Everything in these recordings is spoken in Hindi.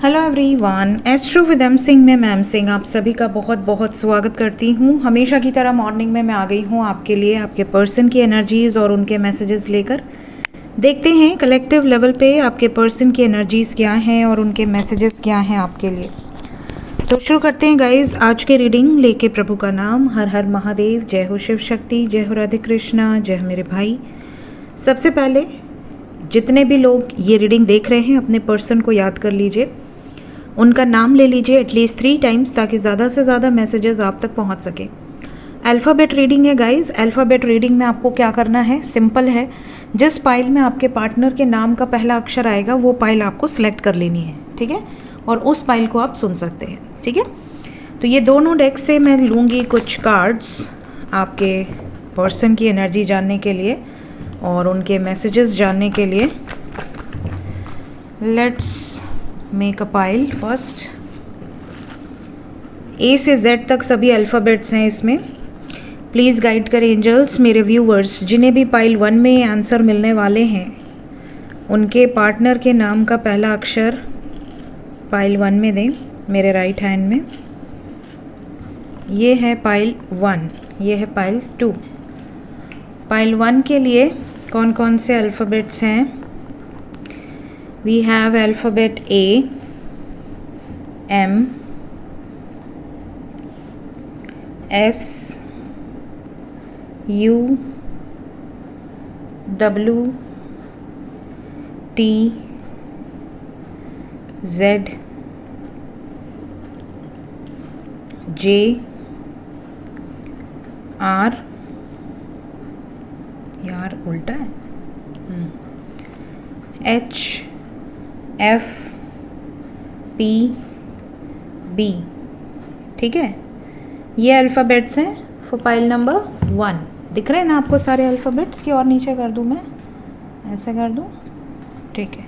Hello everyone, astro with M Singh में मैम सिंह आप सभी का बहुत बहुत स्वागत करती हूँ। हमेशा की तरह मॉर्निंग में मैं आ गई हूँ आपके लिए आपके पर्सन की एनर्जीज़ और उनके मैसेजेस लेकर। देखते हैं कलेक्टिव लेवल पे आपके पर्सन की एनर्जीज़ क्या हैं और उनके मैसेजेस क्या हैं आपके लिए। तो शुरू करते हैं गाइज आज के रीडिंग लेके। प्रभु का नाम, हर हर महादेव, जय हो शिव शक्ति, जय हो राधे कृष्णा, जय हो मेरे भाई। सबसे पहले जितने भी लोग ये रीडिंग देख रहे हैं अपने पर्सन को याद कर लीजिए, उनका नाम ले लीजिए एटलीस्ट 3 टाइम्स ताकि ज़्यादा से ज़्यादा मैसेजेस आप तक पहुंच सके। अल्फ़ाबेट रीडिंग है गाइस। अल्फ़ाबेट रीडिंग में आपको क्या करना है, सिंपल है। जिस पाइल में आपके पार्टनर के नाम का पहला अक्षर आएगा वो पाइल आपको सिलेक्ट कर लेनी है, ठीक है, और उस पाइल को आप सुन सकते हैं, ठीक है। तो ये दोनों डेक से मैं लूँगी कुछ कार्ड्स आपके पर्सन की एनर्जी जानने के लिए और उनके मैसेजेस जानने के लिए। Let's make a pile first. A से जेड तक सभी अल्फ़ाबेट्स हैं इसमें। प्लीज़ गाइड करें एंजल्स मेरे व्यूवर्स, जिन्हें भी पाइल 1 में आंसर मिलने वाले हैं उनके पार्टनर के नाम का पहला अक्षर पाइल 1 में दें मेरे राइट हैंड में। ये है पाइल 1, ये है पाइल 2। पाइल 1 के लिए कौन कौन से अल्फ़ाबेट्स हैं? We have alphabet A, M, S, U, W, T, Z, J, R, यार उल्टा है, H, F, P, B, ठीक है। ये अल्फ़ाबेट्स हैं फॉर पाइल नंबर 1। दिख रहे हैं ना आपको सारे अल्फ़ाबेट्स की? और नीचे कर दूँ मैं, ऐसे कर दूँ, ठीक है।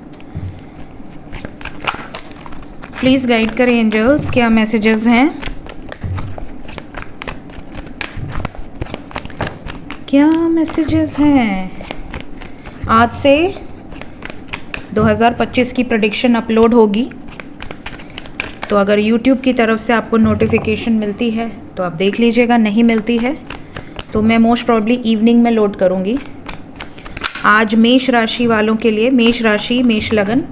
प्लीज़ गाइड करें एंजल्स, क्या मैसेजेस हैं, क्या मैसेजेस हैं। आज से 2025 की प्रेडिक्शन अपलोड होगी, तो अगर YouTube की तरफ से आपको नोटिफिकेशन मिलती है तो आप देख लीजिएगा, नहीं मिलती है तो मैं मोस्ट प्रॉब्ली इवनिंग में लोड करूँगी। आज मेष राशि वालों के लिए, मेष राशि, मेष लगन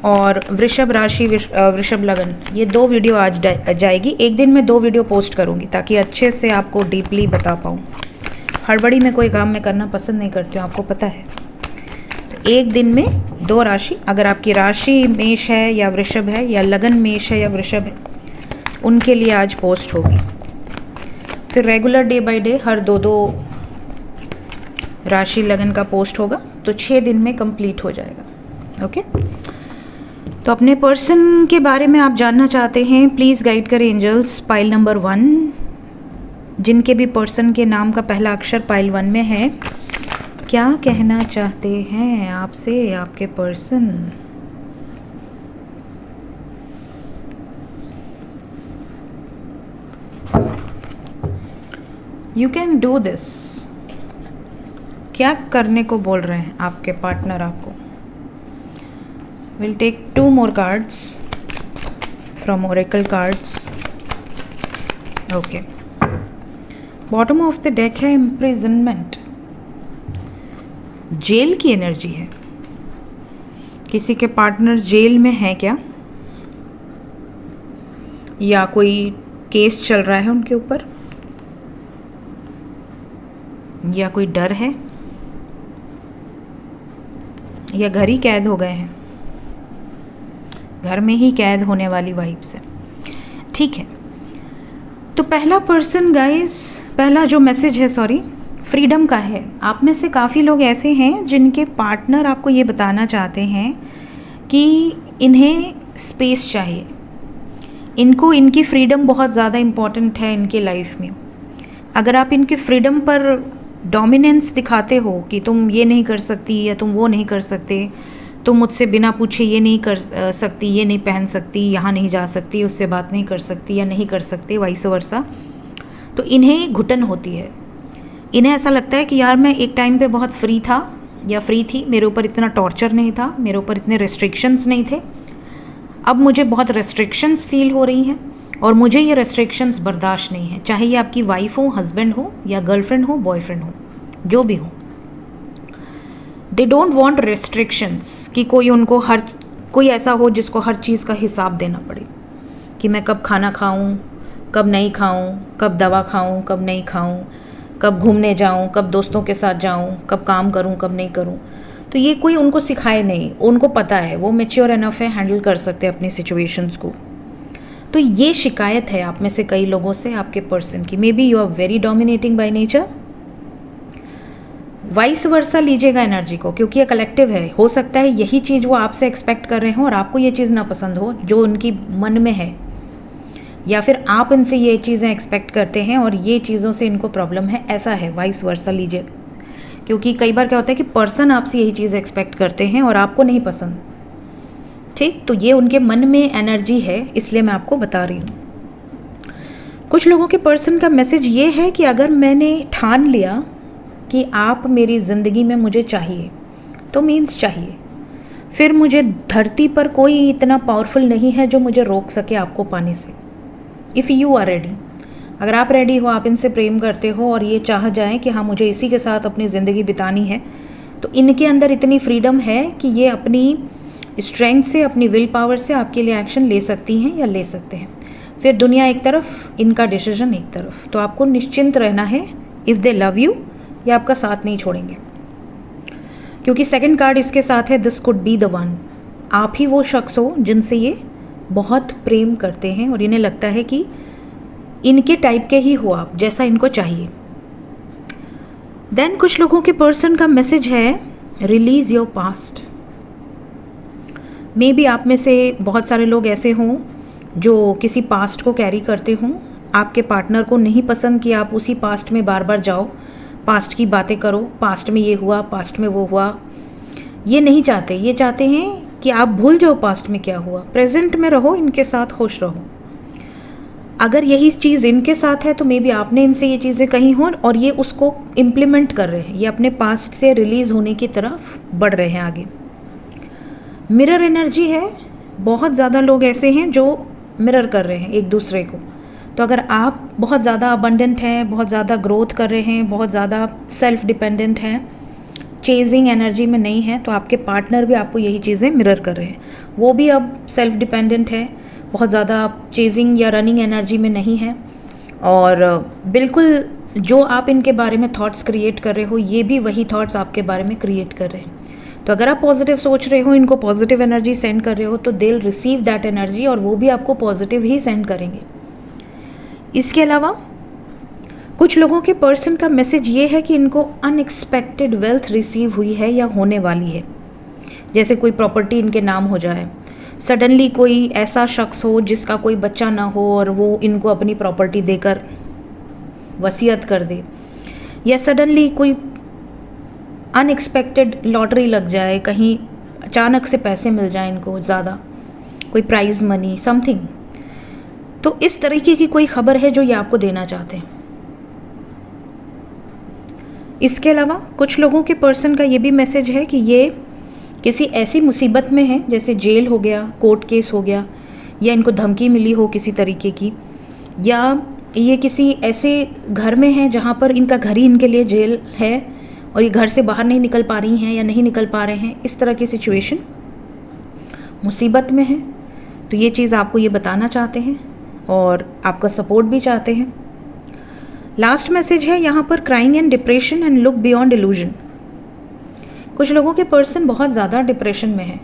और वृषभ राशि, वृषभ लगन, ये 2 वीडियो आज जाएगी। एक दिन में 2 वीडियो पोस्ट करूँगी ताकि अच्छे से आपको डीपली बता पाऊँ। हड़बड़ी में कोई काम मैं करना पसंद नहीं करती हूँ, आपको पता है। एक दिन में 2 राशि, अगर आपकी राशि मेष है या वृषभ है या लगन मेष है या वृषभ है, उनके लिए आज पोस्ट होगी। फिर रेगुलर डे बाय डे हर 2-2 राशि लगन का पोस्ट होगा, तो 6 दिन में कंप्लीट हो जाएगा। ओके, तो अपने पर्सन के बारे में आप जानना चाहते हैं, प्लीज़ गाइड करें एंजल्स। पाइल नंबर 1, जिनके भी पर्सन के नाम का पहला अक्षर पाइल 1 में है, क्या कहना चाहते हैं आपसे आपके person? You can do this. क्या करने को बोल रहे हैं आपके पार्टनर आपको? Will take 2 more cards from oracle cards. Okay, bottom of the deck है इम्प्रिजनमेंट, जेल की एनर्जी है। किसी के पार्टनर जेल में है क्या, या कोई केस चल रहा है उनके ऊपर, या कोई डर है, या घर ही कैद हो गए हैं, घर में ही कैद होने वाली वाइब्स है, ठीक है। तो पहला पर्सन गाइस, पहला जो मैसेज है, सॉरी, फ्रीडम का है। आप में से काफ़ी लोग ऐसे हैं जिनके पार्टनर आपको ये बताना चाहते हैं कि इन्हें स्पेस चाहिए, इनको इनकी फ्रीडम बहुत ज़्यादा इम्पॉर्टेंट है इनके लाइफ में। अगर आप इनके फ्रीडम पर डोमिनेंस दिखाते हो कि तुम ये नहीं कर सकती या तुम वो नहीं कर सकते, तुम मुझसे बिना पूछे ये नहीं कर सकती, ये नहीं पहन सकती, यहाँ नहीं जा सकती, उससे बात नहीं कर सकती या नहीं कर सकते, वाइस वर्सा, तो इन्हें घुटन होती है। इन्हें ऐसा लगता है कि यार मैं एक टाइम पे बहुत फ्री था या फ्री थी, मेरे ऊपर इतना टॉर्चर नहीं था, मेरे ऊपर इतने रिस्ट्रिक्शंस नहीं थे, अब मुझे बहुत रेस्ट्रिक्शंस फील हो रही हैं और मुझे ये रेस्ट्रिक्शंस बर्दाश्त नहीं है, चाहे ये आपकी वाइफ हो, हस्बैंड हो या गर्लफ्रेंड हो, बॉयफ्रेंड हो, जो भी हो। दे डोंट वांट रेस्ट्रिक्शंस कि कोई ऐसा हो जिसको हर चीज़ का हिसाब देना पड़े कि मैं कब खाना खाऊं, कब नहीं खाऊं, कब दवा खाऊं, कब नहीं खाऊं, कब घूमने जाऊं, कब दोस्तों के साथ जाऊं, कब काम करूं, कब नहीं करूं। तो ये कोई उनको सिखाए नहीं, उनको पता है, वो मैच्योर एनफ है, हैंडल कर सकते हैं अपनी सिचुएशंस को। तो ये शिकायत है आप में से कई लोगों से आपके पर्सन की। Maybe you are very dominating by nature. Vice versa लीजिएगा एनर्जी को, क्योंकि ये कलेक्टिव है। हो सकता है यही चीज़ वो आपसे एक्सपेक्ट कर रहे हो और आपको ये चीज़ ना पसंद हो जो उनकी मन में है, या फिर आप इनसे ये चीज़ें एक्सपेक्ट करते हैं और ये चीज़ों से इनको प्रॉब्लम है। ऐसा है, वाइस वर्सा लीजिए, क्योंकि कई बार क्या होता है कि पर्सन आपसे यही चीज़ एक्सपेक्ट करते हैं और आपको नहीं पसंद। ठीक, तो ये उनके मन में एनर्जी है, इसलिए मैं आपको बता रही हूँ। कुछ लोगों के पर्सन का मैसेज ये है कि अगर मैंने ठान लिया कि आप मेरी ज़िंदगी में मुझे चाहिए, तो मीन्स चाहिए, फिर मुझे धरती पर कोई इतना पावरफुल नहीं है जो मुझे रोक सके आपको पाने से। इफ़ यू आर रेडी, अगर आप रेडी हो, आप इनसे प्रेम करते हो और ये चाह जाए कि हाँ मुझे इसी के साथ अपनी ज़िंदगी बितानी है, तो इनके अंदर इतनी फ्रीडम है कि ये अपनी स्ट्रेंथ से, अपनी विल पावर से आपके लिए एक्शन ले सकती हैं या ले सकते हैं। फिर दुनिया एक तरफ, इनका डिसीजन एक तरफ। तो आपको निश्चिंत रहना है, इफ़ दे लव यू, ये आपका साथ नहीं छोड़ेंगे। क्योंकि सेकंड कार्ड इसके साथ है, this could be the one. आप ही वो शख्स हो जिनसे ये बहुत प्रेम करते हैं और इन्हें लगता है कि इनके टाइप के ही हो आप, जैसा इनको चाहिए। देन कुछ लोगों के पर्सन का मैसेज है, release your past. May be आप में से बहुत सारे लोग ऐसे हों जो किसी पास्ट को कैरी करते हों। आपके पार्टनर को नहीं पसंद कि आप उसी पास्ट में बार बार जाओ, पास्ट की बातें करो, पास्ट में ये हुआ, पास्ट में वो हुआ। ये नहीं चाहते, ये चाहते हैं कि आप भूल जाओ पास्ट में क्या हुआ, प्रेजेंट में रहो, इनके साथ खुश रहो। अगर यही चीज़ इनके साथ है तो मे बी आपने इनसे ये चीज़ें कही हों और ये उसको इम्प्लीमेंट कर रहे हैं, ये अपने पास्ट से रिलीज़ होने की तरफ बढ़ रहे हैं आगे। मिरर एनर्जी है, बहुत ज़्यादा लोग ऐसे हैं जो मिरर कर रहे हैं एक दूसरे को। तो अगर आप बहुत ज़्यादा अबंडेंट हैं, बहुत ज़्यादा ग्रोथ कर रहे हैं, बहुत ज़्यादा सेल्फ डिपेंडेंट हैं, चेजिंग एनर्जी में नहीं है, तो आपके पार्टनर भी आपको यही चीज़ें मिरर कर रहे हैं। वो भी अब सेल्फ डिपेंडेंट है, बहुत ज़्यादा चेजिंग या रनिंग एनर्जी में नहीं है, और बिल्कुल जो आप इनके बारे में थॉट्स क्रिएट कर रहे हो, ये भी वही थॉट्स आपके बारे में क्रिएट कर रहे हैं। तो अगर आप पॉजिटिव सोच रहे हो, इनको पॉजिटिव एनर्जी सेंड कर रहे हो, तो they will receive that energy और वो भी आपको पॉजिटिव ही सेंड करेंगे। इसके अलावा कुछ लोगों के पर्सन का मैसेज ये है कि इनको अनएक्सपेक्टेड वेल्थ रिसीव हुई है या होने वाली है। जैसे कोई प्रॉपर्टी इनके नाम हो जाए, सडनली कोई ऐसा शख्स हो जिसका कोई बच्चा ना हो और वो इनको अपनी प्रॉपर्टी देकर वसीयत कर दे, या सडनली कोई अनएक्सपेक्टेड लॉटरी लग जाए, कहीं अचानक से पैसे मिल जाए इनको ज़्यादा, कोई प्राइज़ मनी समथिंग। तो इस तरीके की कोई खबर है जो ये आपको देना चाहते हैं। इसके अलावा कुछ लोगों के पर्सन का ये भी मैसेज है कि ये किसी ऐसी मुसीबत में है, जैसे जेल हो गया, कोर्ट केस हो गया, या इनको धमकी मिली हो किसी तरीके की, या ये किसी ऐसे घर में है जहाँ पर इनका घर ही इनके लिए जेल है और ये घर से बाहर नहीं निकल पा रही हैं या नहीं निकल पा रहे हैं। इस तरह की सिचुएशन, मुसीबत में है। तो ये चीज़ आपको ये बताना चाहते हैं और आपका सपोर्ट भी चाहते हैं। लास्ट मैसेज है यहाँ पर, crying and depression and look beyond illusion. कुछ लोगों के पर्सन बहुत ज़्यादा डिप्रेशन में है,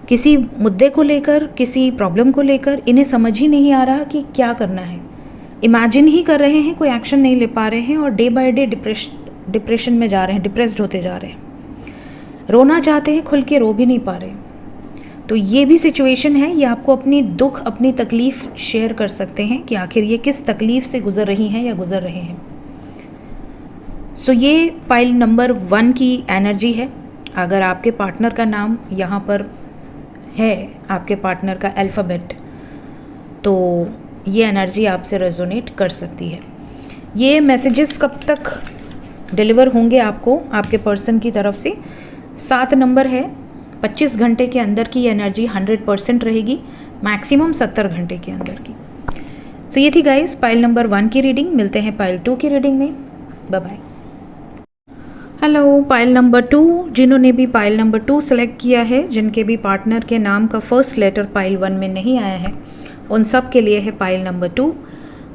किसी मुद्दे को लेकर, किसी प्रॉब्लम को लेकर इन्हें समझ ही नहीं आ रहा कि क्या करना है। इमेजिन ही कर रहे हैं, कोई एक्शन नहीं ले पा रहे हैं और डे बाय डे डिप्रेशन में जा रहे हैं, डिप्रेस्ड होते जा रहे हैं। रोना चाहते हैं, खुल के रो भी नहीं पा रहे। तो ये भी सिचुएशन है, ये आपको अपनी दुख, अपनी तकलीफ़ शेयर कर सकते हैं कि आखिर ये किस तकलीफ़ से गुज़र रही हैं या गुज़र रहे हैं। सो ये पाइल नंबर 1 की एनर्जी है। अगर आपके पार्टनर का नाम यहाँ पर है, आपके पार्टनर का अल्फ़ाबेट, तो ये एनर्जी आपसे रेजोनेट कर सकती है। ये मैसेजेस कब तक डिलीवर होंगे आपको आपके पर्सन की तरफ से? 7 नंबर है, 25 घंटे के अंदर की एनर्जी 100% रहेगी, मैक्सिमम 70 घंटे के अंदर की। सो ये थी गाइस पाइल नंबर 1 की रीडिंग। मिलते हैं पाइल 2 की रीडिंग में। Bye bye. Hello pile number 2, जिन्होंने भी पाइल नंबर 2 सेलेक्ट किया है, जिनके भी पार्टनर के नाम का फर्स्ट लेटर पाइल 1 में नहीं आया है, उन सब के लिए है पाइल नंबर 2।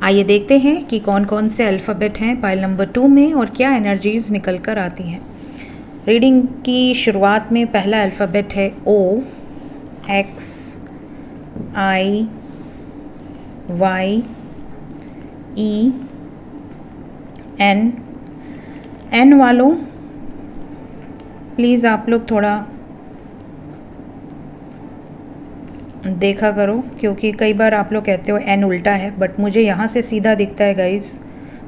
आइए देखते हैं कि कौन कौन से अल्फ़ाबेट हैं पाइल नंबर 2 में और क्या एनर्जीज़ निकल कर आती हैं। रीडिंग की शुरुआत में पहला अल्फ़ाबेट है O, X, I, Y, E, N। N वालों प्लीज़ आप लोग थोड़ा देखा करो, क्योंकि कई बार आप लोग कहते हो N उल्टा है, बट मुझे यहाँ से सीधा दिखता है गाइस,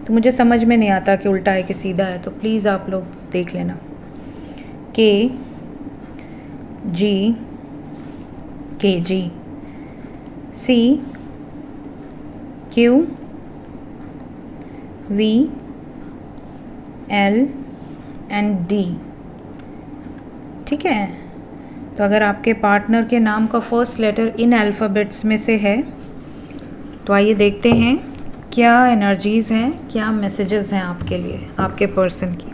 तो मुझे समझ में नहीं आता कि उल्टा है कि सीधा है, तो प्लीज़ आप लोग देख लेना। K, G, KG, C, Q, V, L and D। ठीक है, तो अगर आपके पार्टनर के नाम का फर्स्ट लेटर इन अल्फ़ाबेट्स में से है तो आइए देखते हैं क्या एनर्जीज़ हैं, क्या मैसेजेस हैं आपके लिए, आपके पर्सन की।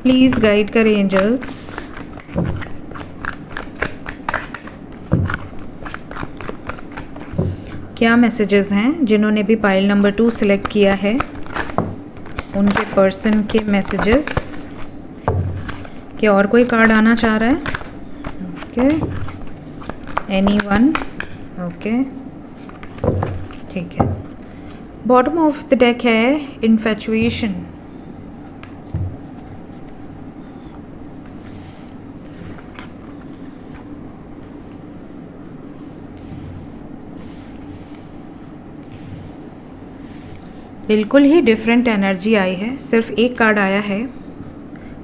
प्लीज़ गाइड करें एंजल्स। क्या मैसेजेस हैं जिन्होंने भी पाइल नंबर 2 सिलेक्ट किया है, उनके पर्सन के मैसेजेस। क्या और कोई कार्ड आना चाह रहा है? Okay, anyone? ओके, ठीक है। बॉटम ऑफ द डेक है इन्फैचुएशन। बिल्कुल ही डिफरेंट एनर्जी आई है, सिर्फ एक कार्ड आया है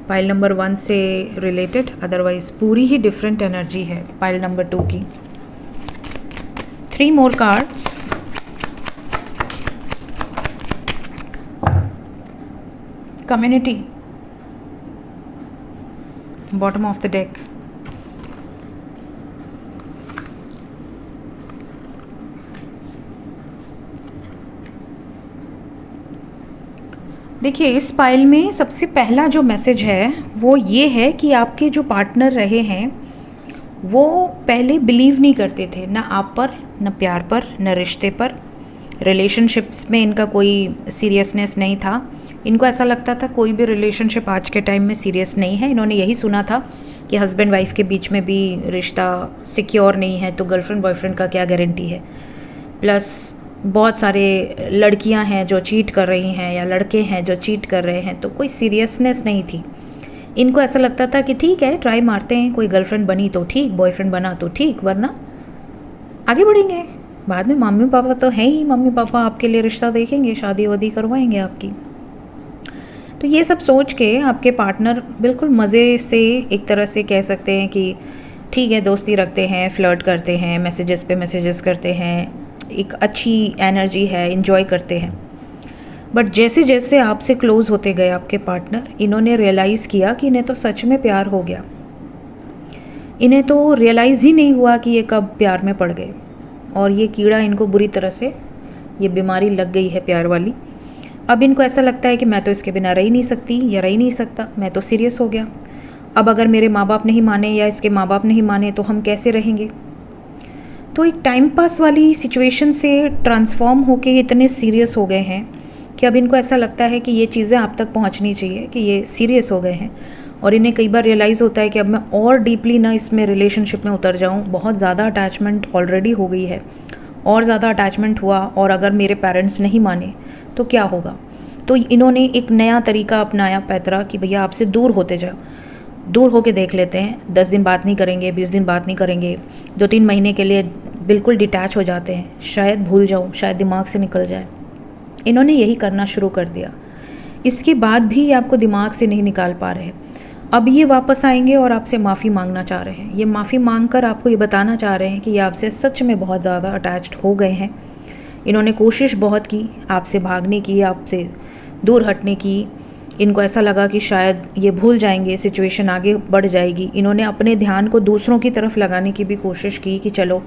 पाइल नंबर 1 से रिलेटेड, अदरवाइज पूरी ही डिफरेंट एनर्जी है पाइल नंबर 2 की। 3 more cards. Community, bottom of the deck. देखिए इस पाइल में सबसे पहला जो मैसेज है वो ये है कि आपके जो पार्टनर रहे हैं वो पहले बिलीव नहीं करते थे, ना आप पर, ना प्यार पर, ना रिश्ते पर। रिलेशनशिप्स में इनका कोई सीरियसनेस नहीं था। इनको ऐसा लगता था कोई भी रिलेशनशिप आज के टाइम में सीरियस नहीं है। इन्होंने यही सुना था कि हस्बैंड वाइफ के बीच में भी रिश्ता सिक्योर नहीं है, तो गर्लफ्रेंड बॉयफ्रेंड का क्या गारंटी है। प्लस बहुत सारे लड़कियां हैं जो चीट कर रही हैं या लड़के हैं जो चीट कर रहे हैं, तो कोई सीरियसनेस नहीं थी। इनको ऐसा लगता था कि ठीक है ट्राई मारते हैं, कोई गर्लफ्रेंड बनी तो ठीक, बॉयफ्रेंड बना तो ठीक, वरना आगे बढ़ेंगे। बाद में मम्मी पापा तो हैं ही, मम्मी पापा आपके लिए रिश्ता देखेंगे, शादी वादी करवाएंगे आपकी। तो ये सब सोच के आपके पार्टनर बिल्कुल मज़े से, एक तरह से कह सकते हैं कि ठीक है दोस्ती रखते हैं, फ्लर्ट करते हैं, मैसेजेस पे मैसेजेस करते हैं, एक अच्छी एनर्जी है, इन्जॉय करते हैं। बट जैसे जैसे आपसे क्लोज़ होते गए आपके पार्टनर, इन्होंने रियलाइज़ किया कि इन्हें तो सच में प्यार हो गया। इन्हें तो रियलाइज़ ही नहीं हुआ कि ये कब प्यार में पड़ गए, और ये कीड़ा इनको बुरी तरह से, ये बीमारी लग गई है प्यार वाली। अब इनको ऐसा लगता है कि मैं तो इसके बिना रह ही नहीं सकती या रह ही नहीं सकता, मैं तो सीरियस हो गया। अब अगर मेरे माँ बाप नहीं माने या इसके माँ बाप नहीं माने तो हम कैसे रहेंगे। तो एक टाइम पास वाली सिचुएशन से ट्रांसफॉर्म होके इतने सीरियस हो गए हैं कि अब इनको ऐसा लगता है कि ये चीज़ें आप तक पहुंचनी चाहिए, कि ये सीरियस हो गए हैं। और इन्हें कई बार रियलाइज़ होता है कि अब मैं और डीपली ना इसमें रिलेशनशिप में उतर जाऊं, बहुत ज़्यादा अटैचमेंट ऑलरेडी हो गई है, और ज़्यादा अटैचमेंट हुआ और अगर मेरे पेरेंट्स नहीं माने तो क्या होगा। तो इन्होंने एक नया तरीका अपनाया पैतरा कि भैया आपसे दूर होते जाओ, दूर होके देख लेते हैं, 10 दिन बात नहीं करेंगे, 20 दिन बात नहीं करेंगे, 2-3 महीने के लिए बिल्कुल डिटैच हो जाते हैं, शायद भूल जाऊँ, शायद दिमाग से निकल जाए। इन्होंने यही करना शुरू कर दिया। इसके बाद भी ये आपको दिमाग से नहीं निकाल पा रहे। अब ये वापस आएंगे और आपसे माफ़ी मांगना चाह रहे हैं। ये माफ़ी मांग कर आपको ये बताना चाह रहे हैं कि ये आपसे सच में बहुत ज़्यादा अटैच्ड हो गए हैं। इन्होंने कोशिश बहुत की आपसे भागने की, आपसे दूर हटने की, इनको ऐसा लगा कि शायद ये भूल जाएंगे, सिचुएशन आगे बढ़ जाएगी। इन्होंने अपने ध्यान को दूसरों की तरफ लगाने की भी कोशिश की कि चलो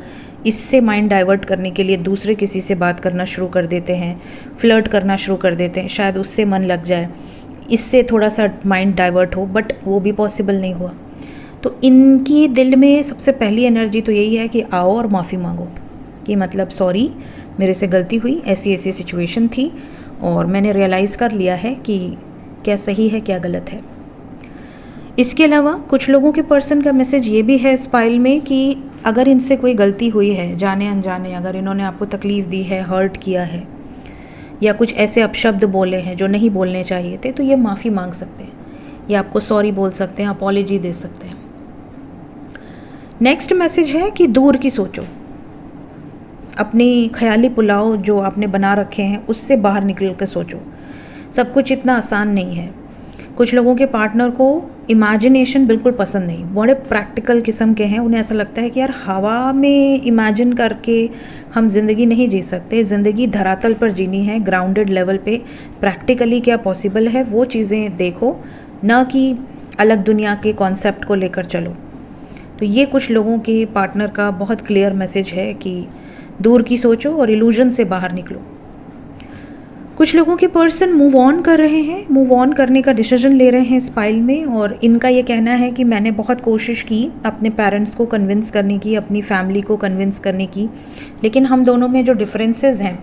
इससे माइंड डाइवर्ट करने के लिए दूसरे किसी से बात करना शुरू कर देते हैं, फ्लर्ट करना शुरू कर देते हैं, शायद उससे मन लग जाए, इससे थोड़ा सा माइंड डाइवर्ट हो, बट वो भी पॉसिबल नहीं हुआ। तो इनकी दिल में सबसे पहली एनर्जी तो यही है कि आओ और माफ़ी मांगो, कि मतलब सॉरी, मेरे से गलती हुई, ऐसी ऐसी सिचुएशन थी और मैंने रियलाइज़ कर लिया है कि क्या सही है क्या गलत है। इसके अलावा कुछ लोगों के पर्सन का मैसेज ये भी है इस फाइल में कि अगर इनसे कोई गलती हुई है, जाने अनजाने अगर इन्होंने आपको तकलीफ़ दी है, हर्ट किया है या कुछ ऐसे अपशब्द बोले हैं जो नहीं बोलने चाहिए थे, तो ये माफ़ी मांग सकते हैं या आपको सॉरी बोल सकते हैं, अपॉलॉजी दे सकते हैं। नेक्स्ट मैसेज है कि दूर की सोचो, अपनी ख्याली पुलाव जो आपने बना रखे हैं उससे बाहर निकल कर सोचो। सब कुछ इतना आसान नहीं है। कुछ लोगों के पार्टनर को इमेजिनेशन बिल्कुल पसंद नहीं, बड़े प्रैक्टिकल किस्म के हैं। उन्हें ऐसा लगता है कि यार हवा में इमेजिन करके हम ज़िंदगी नहीं जी सकते, ज़िंदगी धरातल पर जीनी है, ग्राउंडेड लेवल पे प्रैक्टिकली क्या पॉसिबल है वो चीज़ें देखो, न कि अलग दुनिया के कॉन्सेप्ट को लेकर चलो। तो ये कुछ लोगों के पार्टनर का बहुत क्लियर मैसेज है कि दूर की सोचो और इल्यूजन से बाहर निकलो। कुछ लोगों के पर्सन मूव ऑन कर रहे हैं, मूव ऑन करने का डिसीजन ले रहे हैं इस फाइल में, और इनका ये कहना है कि मैंने बहुत कोशिश की अपने पेरेंट्स को कन्विंस करने की, अपनी फैमिली को कन्विंस करने की, लेकिन हम दोनों में जो डिफरेंसेस हैं,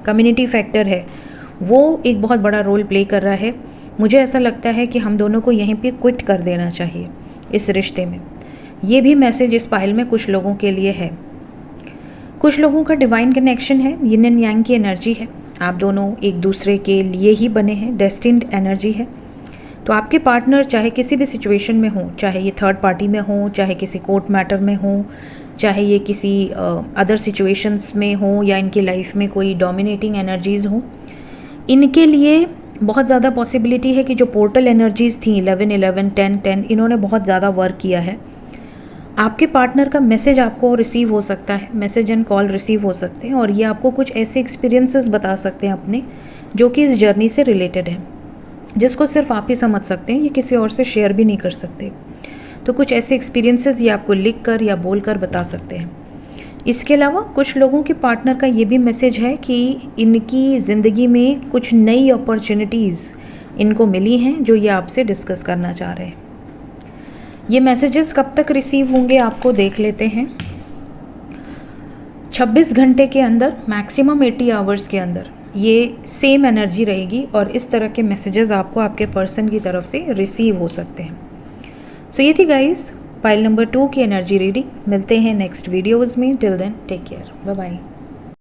कम्युनिटी फैक्टर है, वो एक बहुत बड़ा रोल प्ले कर रहा है। मुझे ऐसा लगता है कि हम दोनों को यहीं पे क्विट कर देना चाहिए इस रिश्ते में। ये भी मैसेज इस फाइल में कुछ लोगों के लिए है। कुछ लोगों का डिवाइन कनेक्शन है, यिन एंड यांग की एनर्जी है, आप दोनों एक दूसरे के लिए ही बने हैं, डेस्टिन्ड एनर्जी है। तो आपके पार्टनर चाहे किसी भी सिचुएशन में हो, चाहे ये थर्ड पार्टी में हो, चाहे किसी कोर्ट मैटर में हो, चाहे ये किसी अदर सिचुएशंस में हो, या इनकी लाइफ में कोई डोमिनेटिंग एनर्जीज़ हो, इनके लिए बहुत ज़्यादा पॉसिबिलिटी है कि जो पोर्टल एनर्जीज़ थी 11-11, 10-10, इन्होंने बहुत ज़्यादा वर्क किया है। आपके पार्टनर का मैसेज आपको रिसीव हो सकता है, मैसेज एंड कॉल रिसीव हो सकते हैं, और ये आपको कुछ ऐसे एक्सपीरियंसेस बता सकते हैं अपने, जो कि इस जर्नी से रिलेटेड है, जिसको सिर्फ आप ही समझ सकते हैं, ये किसी और से शेयर भी नहीं कर सकते। तो कुछ ऐसे एक्सपीरियंसेस ये आपको लिख कर या बोल कर बता सकते हैं। इसके अलावा कुछ लोगों के पार्टनर का ये भी मैसेज है कि इनकी ज़िंदगी में कुछ नई अपॉर्चुनिटीज़ इनको मिली हैं, जो ये आपसे डिस्कस करना चाह रहे हैं। ये मैसेजेस कब तक रिसीव होंगे आपको देख लेते हैं। 26 घंटे के अंदर, मैक्सिमम 80 आवर्स के अंदर ये सेम एनर्जी रहेगी, और इस तरह के मैसेजेस आपको आपके पर्सन की तरफ से रिसीव हो सकते हैं। सो ये थी गाइस फाइल नंबर 2 की एनर्जी रीडिंग। मिलते हैं नेक्स्ट वीडियोज़ में। Till then take care, bye bye.